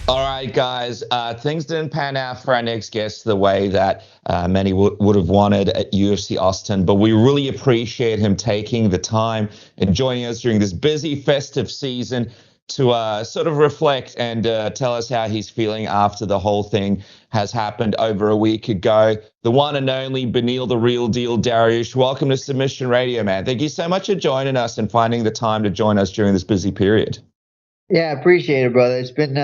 All right, guys. Things didn't pan out for our next guest the way that many would have wanted at UFC Austin, but we really appreciate him taking the time and joining us during this busy festive season to sort of reflect and tell us how he's feeling after the whole thing has happened over a week ago. The one and only Beneil the Real Deal Dariush. Welcome to Submission Radio, man. Thank you so much for joining us and finding the time to join us during this busy period. Yeah, appreciate it, brother. It's been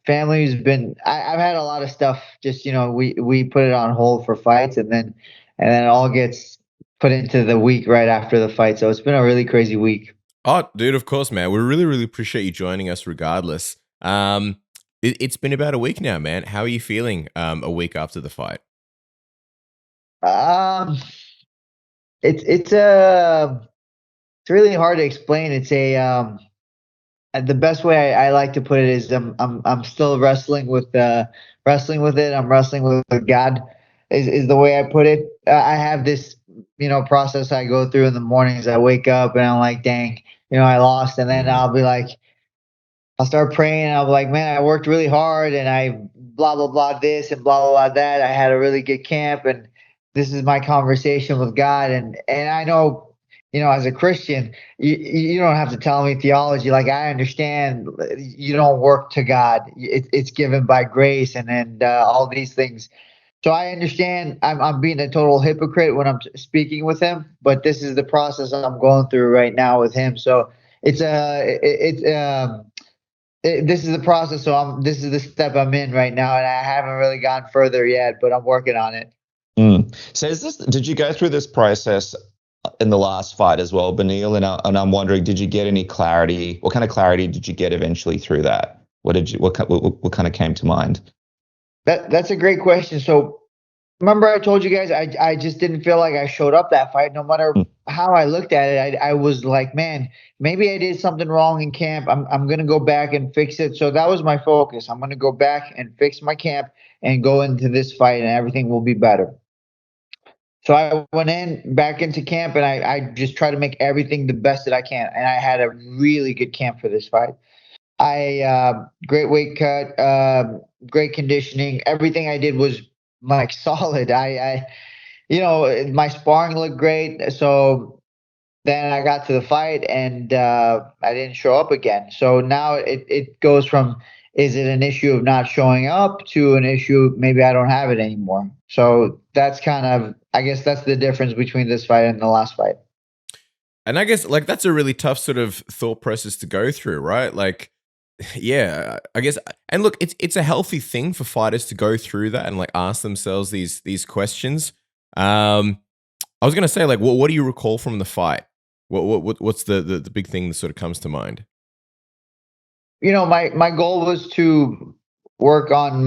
family's been. I've had a lot of stuff. Just we put it on hold for fights, and then it all gets put into the week right after the fight. So it's been a really crazy week. Oh, dude, of course, man. We really, really appreciate you joining us regardless. It's been about a week now, man. How are you feeling a week after the fight? Um, it's really hard to explain. It's the best way I like to put it is I'm still wrestling with it. I'm wrestling with God is the way I put it. I have this process I go through in the mornings. I wake up and I'm like, dang, I lost, and then I'll be like, I'll start praying and I'll be like, man, I worked really hard and I blah blah blah this and blah blah blah that. I had a really good camp and this is my conversation with God, and I know, as a Christian, you don't have to tell me theology. Like, I understand you don't work to God. It's given by grace, and then all these things. So I understand I'm being a total hypocrite when I'm speaking with him, but this is the process I'm going through right now with him. So it's this is the process. So this is the step I'm in right now, and I haven't really gone further yet, but I'm working on it. So did you go through this process in the last fight as well, Beneil? And I'm wondering, did you get any clarity? What kind of clarity did you get eventually through that? What kind of came to mind? That's a great question. So remember I told you guys I just didn't feel like I showed up that fight. No matter how I looked at it, I was like, man, maybe I did something wrong in camp. I'm gonna go back and fix it. So that was my focus. I'm gonna go back and fix my camp and go into this fight, and everything will be better. So I went back into camp, and I just try to make everything the best that I can. And I had a really good camp for this fight. Great weight cut, great conditioning. Everything I did was like solid. My sparring looked great. So then I got to the fight, and I didn't show up again. So now it goes from, is it an issue of not showing up to an issue maybe I don't have it anymore. So that's kind of, I guess that's the difference between this fight and the last fight. And I guess like that's a really tough sort of thought process to go through, right? Like, yeah, I guess. And look, it's a healthy thing for fighters to go through that and like ask themselves these questions. I was gonna say, like, what do you recall from the fight? What's the big thing that sort of comes to mind? My goal was to work on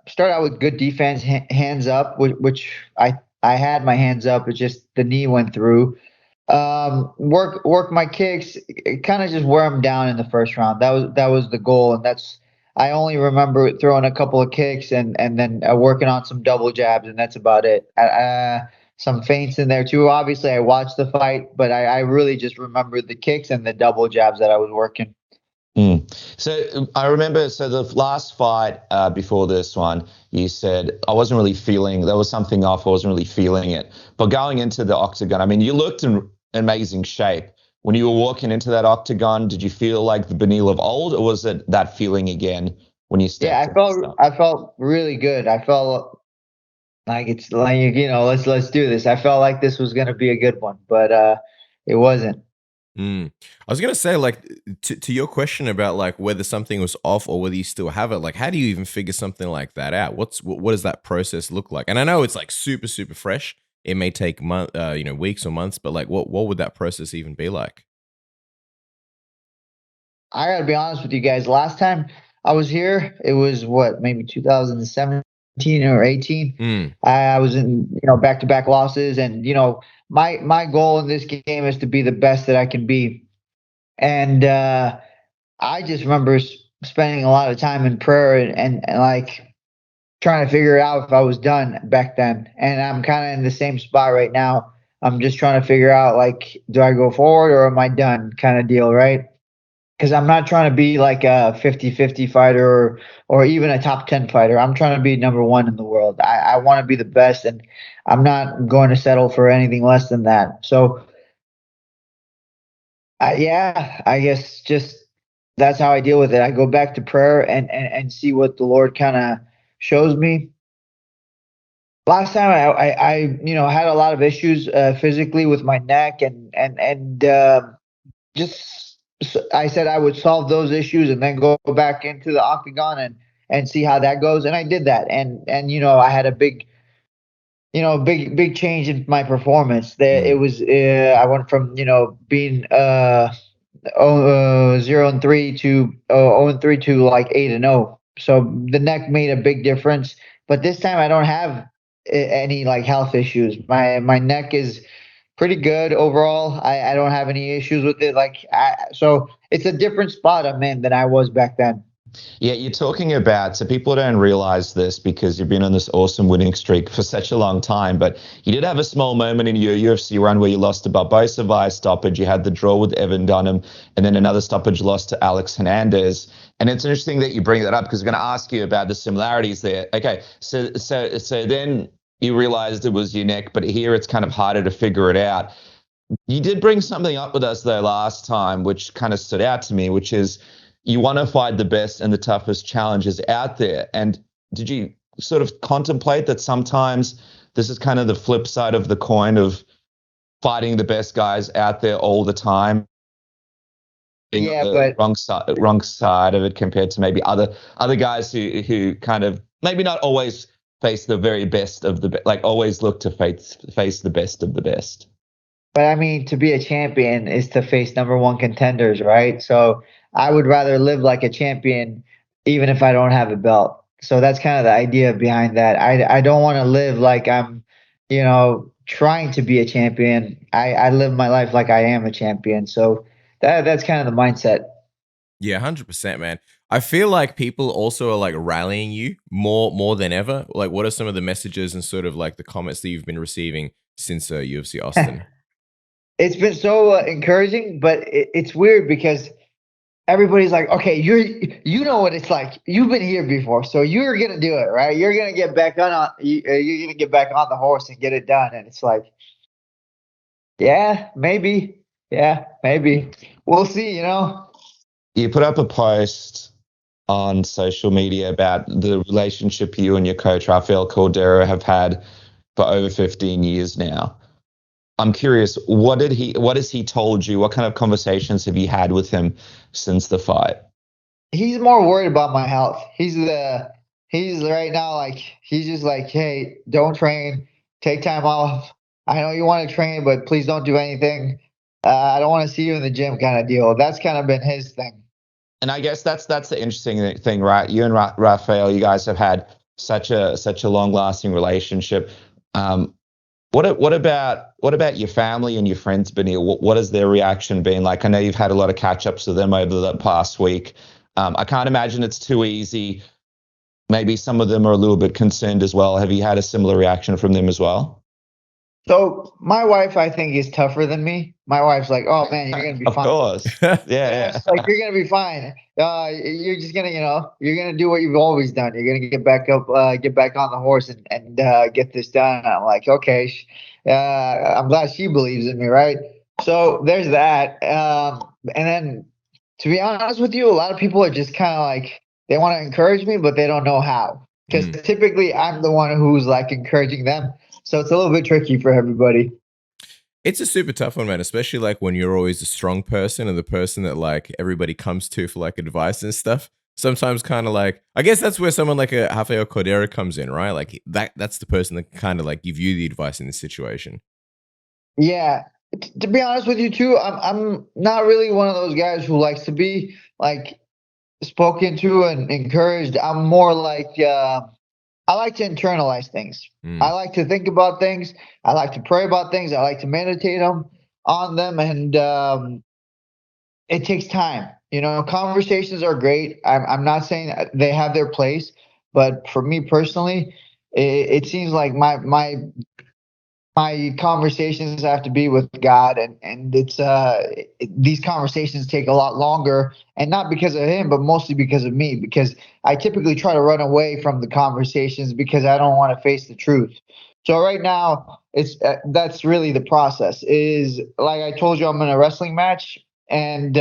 start out with good defense, hands up, which I had my hands up. It just the knee went through. Work my kicks, kind of just wear them down in the first round. That was the goal, and I only remember throwing a couple of kicks and then working on some double jabs, and that's about it. Some feints in there too. Obviously, I watched the fight, but I really just remembered the kicks and the double jabs that I was working. So I remember, the last fight before this one, you said, I wasn't really feeling, there was something off, I wasn't really feeling it. But going into the octagon, I mean, you looked in amazing shape. When you were walking into that octagon, did you feel like the Beneil of old, or was it that feeling again when you stepped? Yeah, I felt really good. I felt like it's like, let's do this. I felt like this was going to be a good one, but it wasn't. I was gonna say, like, to your question about like whether something was off or whether you still have it, like, how do you even figure something like that out? What does that process look like? And I know it's like super super fresh. It may take weeks or months, but like, what would that process even be like? I gotta be honest with you guys. Last time I was here, it was maybe 2017 or 18. I was in back to back losses, and my goal in this game is to be the best that I can be. And I just remember spending a lot of time in prayer and like trying to figure out if I was done back then. And I'm kind of in the same spot right now. I'm just trying to figure out, like, do I go forward or am I done, kind of deal, right? because I'm not trying to be like a 50-50 fighter or even a top 10 fighter. I'm trying to be number one in the world. I want to be the best, and I'm not going to settle for anything less than that. So, yeah, I guess just that's how I deal with it. I go back to prayer and see what the Lord kind of shows me. Last time I had a lot of issues physically with my neck and just I said I would solve those issues and then go back into the octagon and see how that goes, and I did that, and I had a big change in my performance. It was I went from being 0-3 to 0-3 to like 8-0. So the neck made a big difference. But this time I don't have any like health issues. My neck is pretty good overall. I don't have any issues with it. So it's a different spot I'm in than I was back then. Yeah, you're talking about, so people don't realize this because you've been on this awesome winning streak for such a long time, but you did have a small moment in your UFC run where you lost to Barbosa via stoppage. You had the draw with Evan Dunham, and then another stoppage loss to Alex Hernandez. And it's interesting that you bring that up because I'm going to ask you about the similarities there. Okay, so then you realized it was your neck, but here it's kind of harder to figure it out. You did bring something up with us though last time, which kind of stood out to me, which is you want to fight the best and the toughest challenges out there. And did you sort of contemplate that sometimes this is kind of the flip side of the coin of fighting the best guys out there all the time? Being the wrong side of it compared to maybe other guys who kind of maybe not always face the very best of the like always look to face the best of the best. But I mean, to be a champion is to face number one contenders, right? So I would rather live like a champion even if I don't have a belt. So that's kind of the idea behind that. I don't want to live like I'm, trying to be a champion. I live my life like I am a champion. So that's kind of the mindset. Yeah, 100%, man. I feel like people also are like rallying you more than ever. Like, what are some of the messages and sort of like the comments that you've been receiving since UFC Austin? It's been so encouraging, but it's weird because everybody's like, okay, you know what it's like. You've been here before, so you're gonna do it, right? You're gonna get back you're gonna get back on the horse and get it done. And it's like, yeah, maybe, we'll see. You put up a post on social media about the relationship you and your coach Rafael Cordero have had for over 15 years now. I'm curious, what has he told you? What kind of conversations have you had with him since the fight? He's more worried about my health. He's right now, like, he's just like, hey, don't train, take time off. I know you want to train, but please don't do anything. I don't want to see you in the gym kind of deal. That's kind of been his thing. And I guess that's the interesting thing, right? You and Rafael, you guys have had such a long lasting relationship. What about your family and your friends, Beneil? What has their reaction been like? I know you've had a lot of catch-ups with them over the past week. I can't imagine it's too easy. Maybe some of them are a little bit concerned as well. Have you had a similar reaction from them as well? So my wife, I think, is tougher than me. My wife's like, "Oh man, you're gonna be fine." Of course, yeah. Like, you're gonna be fine. You're just gonna, you're gonna do what you've always done. You're gonna get back up, get back on the horse, and get this done. And I'm like, okay. I'm glad she believes in me, right? So there's that. And then, to be honest with you, a lot of people are just kind of like, they want to encourage me, but they don't know how. Because typically I'm the one who's like encouraging them. So it's a little bit tricky for everybody. It's a super tough one, man, especially like when you're always the strong person and the person that like everybody comes to for like advice and stuff. Sometimes kind of like, I guess that's where someone like a Rafael Cordero comes in, right? Like that's the person that kind of like give you the advice in this situation. Yeah. To be honest with you too, I'm not really one of those guys who likes to be like spoken to and encouraged. I'm more like, I like to internalize things. I like to think about things. I like to pray about things. I like to meditate on them. And it takes time. Conversations are great. I'm not saying they have their place, but for me personally, it seems like my my conversations have to be with God, and it's these conversations take a lot longer, and not because of him, but mostly because of me, because I typically try to run away from the conversations because I don't want to face the truth. So right now, it's that's really the process. Is like I told you, I'm in a wrestling match, and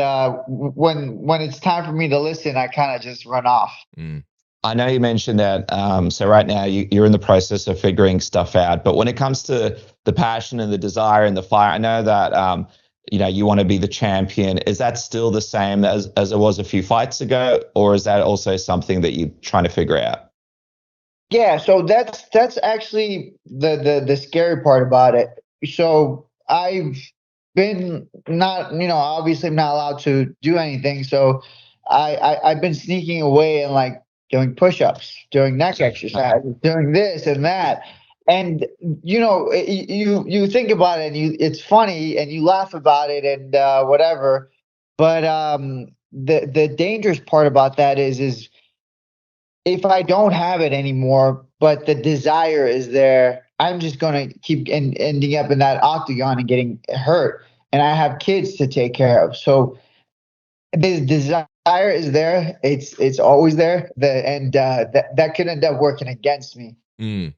when it's time for me to listen, I kind of just run off. Mm. I know you mentioned that. So right now you're in the process of figuring stuff out. But when it comes to the passion and the desire and the fire, I know that you want to be the champion. Is that still the same as it was a few fights ago, or is that also something that you're trying to figure out? Yeah, so that's actually the scary part about it. So I've been not, obviously I'm not allowed to do anything. So I've been sneaking away and like doing push-ups, doing neck exercises, doing this and that. And you think about it and it's funny and you laugh about it and whatever. But the dangerous part about that is if I don't have it anymore, but the desire is there, I'm just going to keep ending up in that octagon and getting hurt. And I have kids to take care of. So the desire is there. It's always there. That could end up working against me. Mm.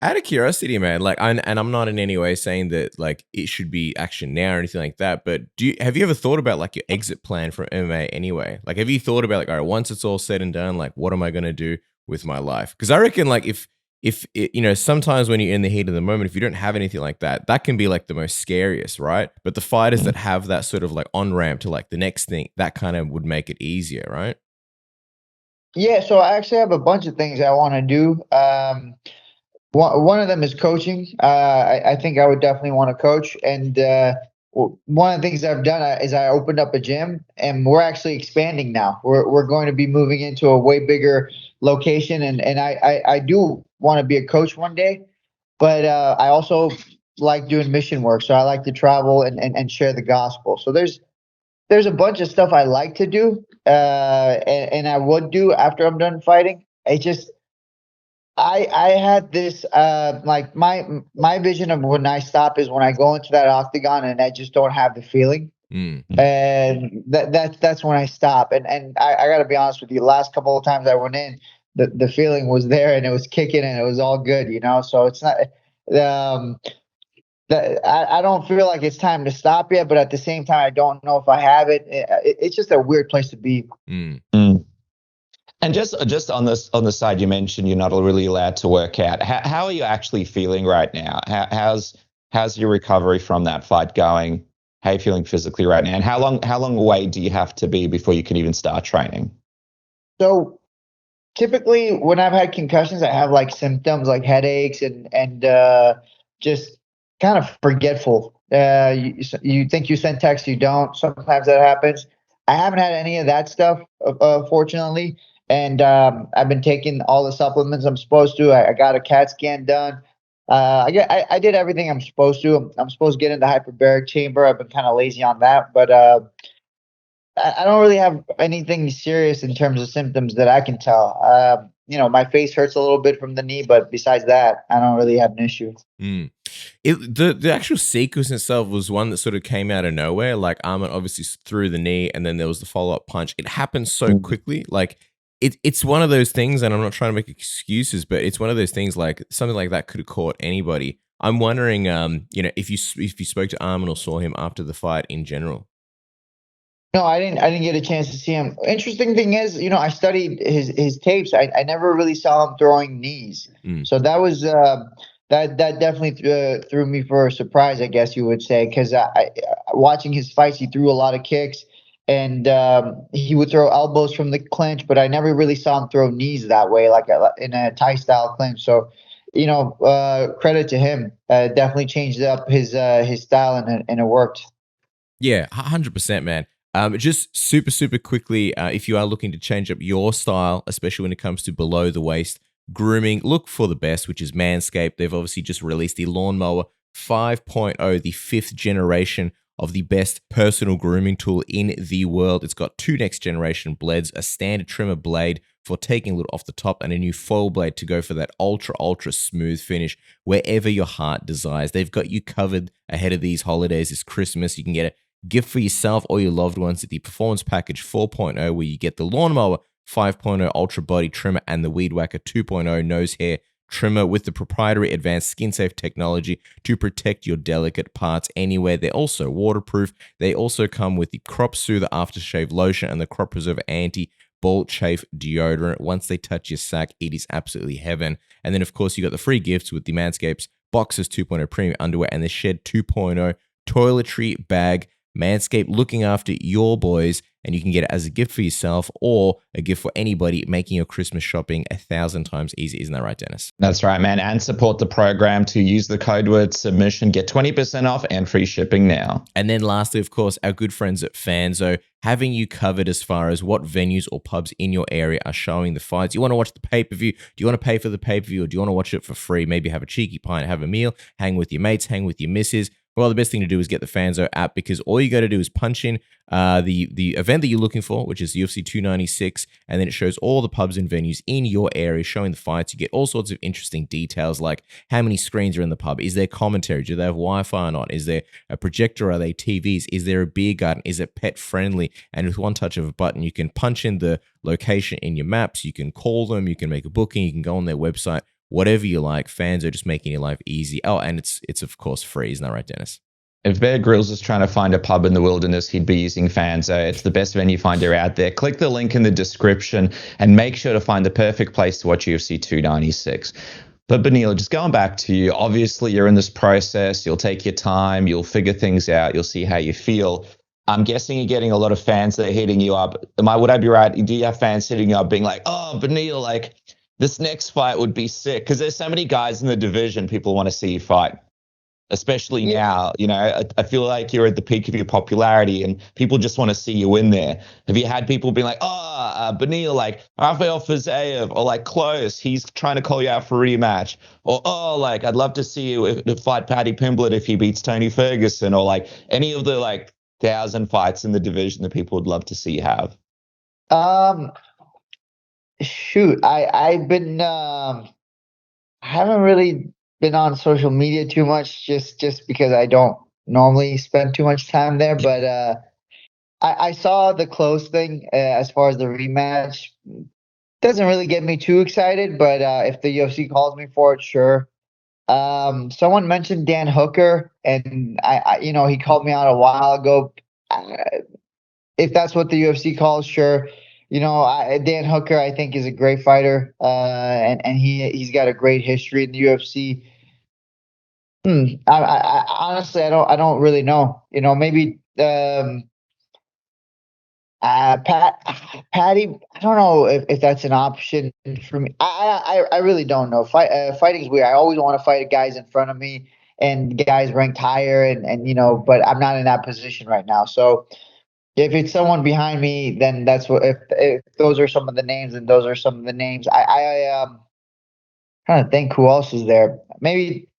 Out of curiosity, man, like, and I'm not in any way saying that like it should be action now or anything like that, but have you ever thought about like your exit plan from MMA anyway? Like, have you thought about like, all right, once it's all said and done, like, what am I gonna do with my life? Because I reckon like if it, sometimes when you're in the heat of the moment, if you don't have anything like that, that can be like the most scariest, right? But the fighters that have that sort of like on ramp to like the next thing, that kind of would make it easier, right? Yeah, so I actually have a bunch of things I want to do. One of them is coaching. I think I would definitely want to coach. And one of the things I've done is I opened up a gym, and we're actually expanding now. We're going to be moving into a way bigger location, and I do want to be a coach one day, but I also like doing mission work. So I like to travel and share the gospel. So there's a bunch of stuff I like to do, and I would do after I'm done fighting. It just I had this like my vision of when I stop is when I go into that octagon and I just don't have the feeling. Mm. And that's when I stop. And I gotta be honest with you, the last couple of times I went in, the feeling was there and it was kicking and it was all good, So it's not um I don't feel like it's time to stop yet, but at the same time I don't know if I have it. It's just a weird place to be. Mm. And just on the side, you mentioned you're not really allowed to work out. How are you actually feeling right now? How's your recovery from that fight going? How are you feeling physically right now? And how long away do you have to be before you can even start training? So typically when I've had concussions, I have like symptoms like headaches and just kind of forgetful. You think you send text, you don't. Sometimes that happens. I haven't had any of that stuff, fortunately. And I've been taking all the supplements I'm supposed to. I got a CAT scan done. I did everything I'm supposed to. I'm supposed to get in the hyperbaric chamber. I've been kind of lazy on that, but I don't really have anything serious in terms of symptoms that I can tell. My face hurts a little bit from the knee, but besides that, I don't really have an issue. Mm. The actual sequence itself was one that sort of came out of nowhere. Like Arman obviously threw the knee, and then there was the follow up punch. It happened so quickly. Like it's one of those things, and I'm not trying to make excuses, but it's one of those things. Like something like that could have caught anybody. I'm wondering, if you spoke to Arman or saw him after the fight in general. No, I didn't get a chance to see him. Interesting thing is, I studied his tapes. I never really saw him throwing knees. So that was that definitely threw me for a surprise, I guess you would say, because I watching his fights, he threw a lot of kicks and he would throw elbows from the clinch, but I never really saw him throw knees that way, like in a Thai style clinch. So, credit to him. Definitely changed up his style and it worked. Yeah, 100%, man. Just super, super quickly, if you are looking to change up your style, especially when it comes to below the waist grooming, look for the best, which is Manscaped. They've obviously just released the Lawnmower 5.0, the fifth generation of the best personal grooming tool in the world. It's got two next generation blades, a standard trimmer blade for taking a little off the top, and a new foil blade to go for that ultra smooth finish wherever your heart desires. They've got you covered ahead of these holidays, this Christmas. You can get a gift for yourself or your loved ones at the Performance Package 4.0, where you get the Lawnmower 5.0 Ultra Body Trimmer and the Weed Whacker 2.0 Nose Hair Trimmer with the proprietary advanced skin-safe technology to protect your delicate parts anywhere. They're also waterproof. They also come with the Crop Soother Aftershave Lotion and the Crop Preserver Anti-Bald Chafe Deodorant. Once they touch your sack, it is absolutely heaven. And then, of course, you got the free gifts with the Manscaped Boxers 2.0 Premium Underwear and the Shed 2.0 Toiletry Bag. Manscaped looking after your boys, and you can get it as a gift for yourself or a gift for anybody, making your Christmas shopping 1,000 times easier. Isn't that right, Dennis? That's right, man. And support the program to use the code word submission. Get 20% off and free shipping now. And then lastly, of course, our good friends at Fanzo, having you covered as far as what venues or pubs in your area are showing the fights. You want to watch the pay-per-view? Do you want to pay for the pay-per-view, or do you want to watch it for free? Maybe have a cheeky pint, have a meal, hang with your mates, hang with your missus. Well, the best thing to do is get the Fanzo app, because all you got to do is punch in the event that you're looking for, which is UFC 296, and then it shows all the pubs and venues in your area showing the fights. You get all sorts of interesting details, like how many screens are in the pub, is there commentary, do they have Wi-Fi or not, is there a projector, are they TVs, is there a beer garden, is it pet friendly? And with one touch of a button, you can punch in the location in your maps, you can call them, you can make a booking, you can go on their website. Whatever you like, fans are just making your life easy. Oh, and it's of course free. Isn't that right, Dennis? If Bear Grylls is trying to find a pub in the wilderness, he'd be using Fanzo. It's the best venue finder out there. Click the link in the description and make sure to find the perfect place to watch UFC 296. But Beneil, just going back to you, obviously you're in this process. You'll take your time. You'll figure things out. You'll see how you feel. I'm guessing you're getting a lot of fans that are hitting you up. Would I be right? Do you have fans hitting you up being like, oh, Beneil, like, this next fight would be sick? Because there's so many guys in the division people want to see you fight, especially now. You know, I feel like you're at the peak of your popularity and people just want to see you in there. Have you had people being like, Beneil, like Rafael Fiziev, or like Close, he's trying to call you out for a rematch, or like I'd love to see you to fight Paddy Pimblett if he beats Tony Ferguson, or like any of the like 1,000 fights in the division that people would love to see you have? Shoot, I've been I haven't really been on social media too much, just because I don't normally spend too much time there. But I saw the Close thing as far as the rematch. Doesn't really get me too excited, but if the UFC calls me for it, sure. Someone mentioned Dan Hooker, and I he called me out a while ago. If that's what the UFC calls, sure. Dan Hooker, I think, is a great fighter, and he's got a great history in the UFC. I honestly, I don't really know. Maybe Patty. I don't know if that's an option for me. I really don't know. Fighting's weird. I always want to fight guys in front of me and guys ranked higher, and but I'm not in that position right now. So if it's someone behind me, then that's what. If those are some of the names, then those are some of the names. I trying to think who else is there. Maybe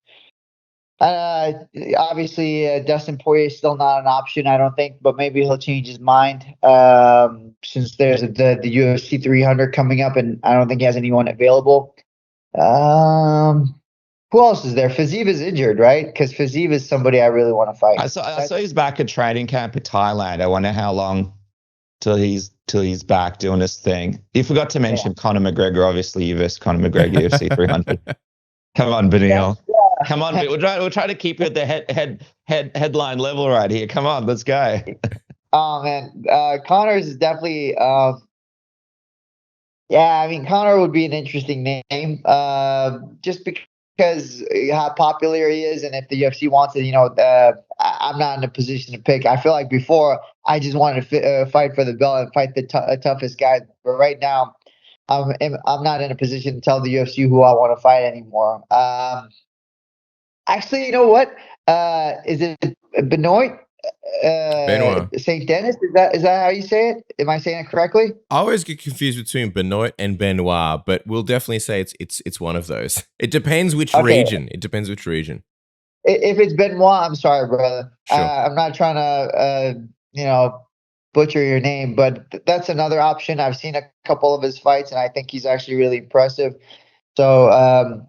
obviously Dustin Poirier is still not an option, I don't think, but maybe he'll change his mind since there's the UFC 300 coming up, and I don't think he has anyone available. Who else is there? Fiziev is injured, right? Because Fiziev is somebody I really want to fight. I saw he's back at training camp in Thailand. I wonder how long till he's back doing this thing. You forgot to mention Conor McGregor. Obviously, you versus Conor McGregor, UFC 300. Come on, Beneil. Yeah. Come on, we'll try to keep it at the headline level right here. Come on, let's go. Oh man, Conor's is definitely. Conor would be an interesting name. Just because how popular he is, and if the UFC wants it, I'm not in a position to pick. I feel like before I just wanted to fight for the belt and fight the toughest guy, but right now I'm not in a position to tell the UFC who I want to fight anymore. Actually, you know what? Is it Benoit? St. Denis? Is that how you say it? Am I saying it correctly? I always get confused between Benoit and Benoit, but we'll definitely say it's one of those. It depends which region. It depends which region. If it's Benoit, I'm sorry, brother. Sure. I'm not trying to butcher your name, but that's another option. I've seen a couple of his fights, and I think he's actually really impressive. So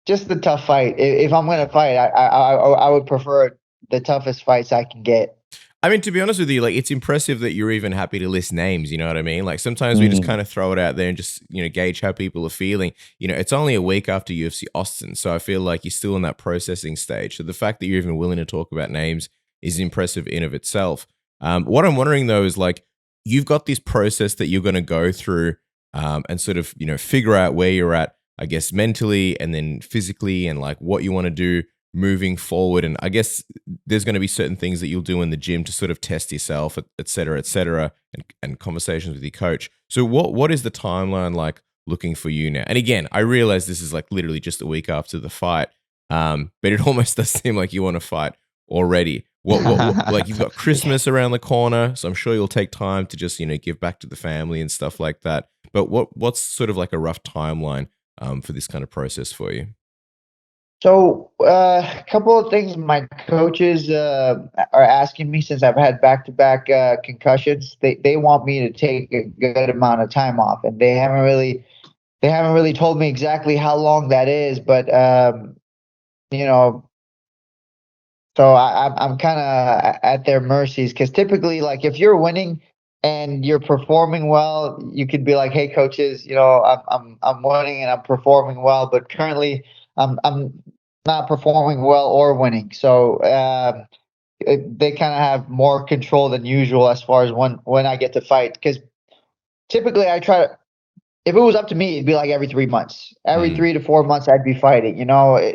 just the tough fight. If I'm going to fight, I would prefer the toughest fights I can get. I mean, to be honest with you, like, it's impressive that you're even happy to list names. You know what I mean? Like, sometimes we just kind of throw it out there and just, gauge how people are feeling. It's only a week after UFC Austin, so I feel like you're still in that processing stage. So the fact that you're even willing to talk about names is impressive in of itself. What I'm wondering though is, like, you've got this process that you're going to go through and sort of, figure out where you're at, I guess, mentally and then physically, and like what you want to do moving forward. And I guess there's going to be certain things that you'll do in the gym to sort of test yourself, et cetera, and conversations with your coach. So what is the timeline like looking for you now? And again, I realize this is like literally just a week after the fight, but it almost does seem like you want to fight already. What like, you've got Christmas around the corner, so I'm sure you'll take time to just, give back to the family and stuff like that. But what's sort of like a rough timeline for this kind of process for you? So a couple of things my coaches are asking me, since I've had back-to-back concussions. They want me to take a good amount of time off, and they haven't really told me exactly how long that is. But so I'm kind of at their mercies, because typically, like, if you're winning and you're performing well, you could be like, "Hey, coaches, I'm winning and I'm performing well, but currently I'm not performing well or winning." So they kind of have more control than usual as far as when I get to fight. Because typically I try to, if it was up to me, it'd be like every 3 months, every 3 to 4 months I'd be fighting.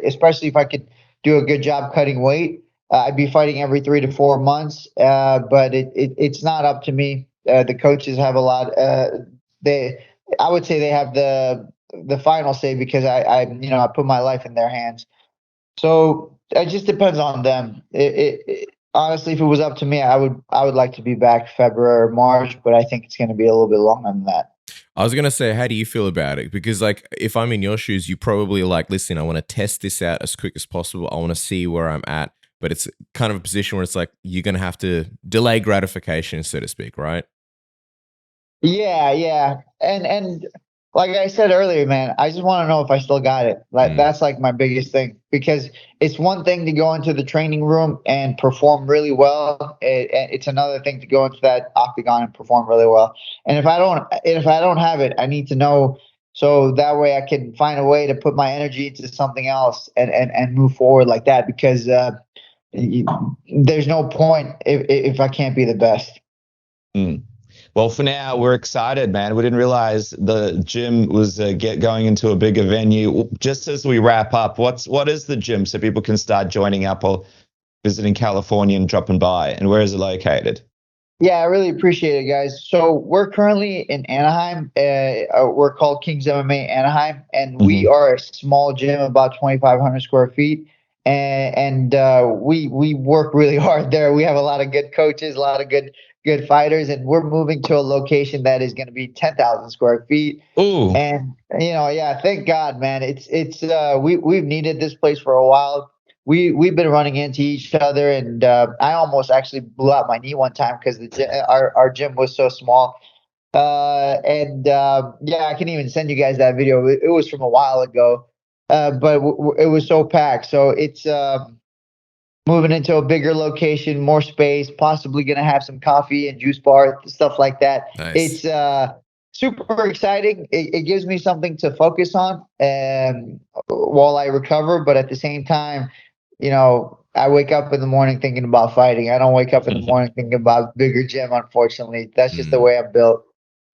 Especially if I could do a good job cutting weight, I'd be fighting every 3 to 4 months. But it's not up to me. The coaches have a lot. I would say they have the final say, because I put my life in their hands. So it just depends on them. Honestly, if it was up to me, I would like to be back February or March, but I think it's going to be a little bit longer than that. I was going to say, how do you feel about it? Because, like, if I'm in your shoes, you probably like, listen, I want to test this out as quick as possible. I want to see where I'm at. But it's kind of a position where it's like you're going to have to delay gratification, so to speak, right? Yeah. And like I said earlier, man, I just want to know if I still got it. Like, that's like my biggest thing, because it's one thing to go into the training room and perform really well. It's another thing to go into that octagon and perform really well. And if I don't have it, I need to know, so that way I can find a way to put my energy into something else and move forward like that. Because there's no point if I can't be the best. Well, for now, we're excited, man. We didn't realize the gym was going into a bigger venue. Just as we wrap up, what is the gym, so people can start joining up or visiting California and dropping by? And where is it located? Yeah, I really appreciate it, guys. So we're currently in Anaheim. We're called Kings MMA Anaheim, and we are a small gym, about 2,500 square feet. And we work really hard there. We have a lot of good coaches, a lot of good fighters, and we're moving to a location that is going to be 10,000 square feet. Ooh. And yeah, thank God, man. We've needed this place for a while. We've been running into each other, and I almost actually blew out my knee one time because our gym was so small. Yeah, I can even send you guys that video. It was from a while ago, but it was so packed. So it's moving into a bigger location, more space, possibly going to have some coffee and juice bar, stuff like that. Nice. It's super exciting. It gives me something to focus on while I recover, but at the same time, I wake up in the morning thinking about fighting. I don't wake up in the morning thinking about bigger gym, unfortunately. That's just the way I'm built.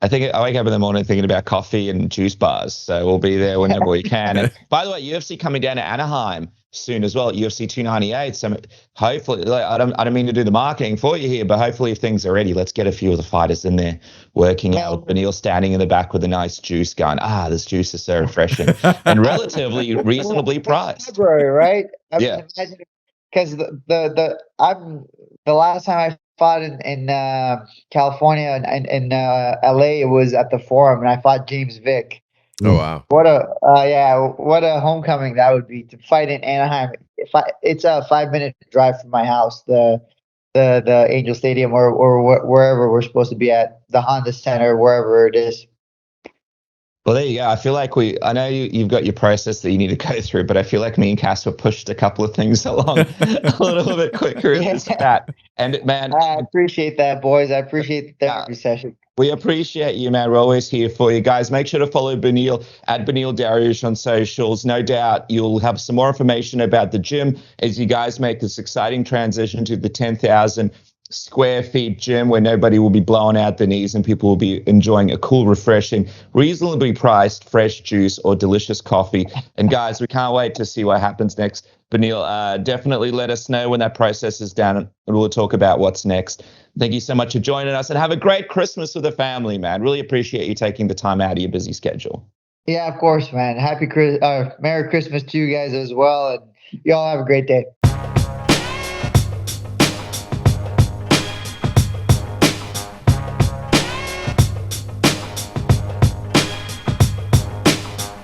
I think I wake up in the morning thinking about coffee and juice bars, so we'll be there whenever we can. And by the way, UFC coming down to Anaheim soon as well, UFC 298. So hopefully, I don't mean to do the marketing for you here, but hopefully, if things are ready, let's get a few of the fighters in there working out. Beneil standing in the back with a nice juice, going, this juice is so refreshing and relatively reasonably priced. February, right? Yeah. Because the last time I fought in California and in LA, it was at the Forum, and I fought James Vick. Oh wow! What a homecoming that would be, to fight in Anaheim. It's a 5-minute drive from my house. The the Angel Stadium or wherever we're supposed to be at, the Honda Center, wherever it is. Well, there you go. I feel like I know you've got your process that you need to go through, but I feel like me and Casper pushed a couple of things along a little bit quicker in this chat. And man, I appreciate that, boys. I appreciate the therapy session. We appreciate you, man. We're always here for you guys. Make sure to follow Beneil at Beneil Dariush on socials. No doubt you'll have some more information about the gym as you guys make this exciting transition to the 10,000 square feet gym where nobody will be blowing out the knees and people will be enjoying a cool, refreshing, reasonably priced fresh juice or delicious coffee. And guys, we can't wait to see what happens next. Beneil, definitely let us know when that process is done and we'll talk about what's next. Thank you so much for joining us and have a great Christmas with the family, man. Really appreciate you taking the time out of your busy schedule. Yeah, of course, man. Merry Christmas to you guys as well. And y'all have a great day.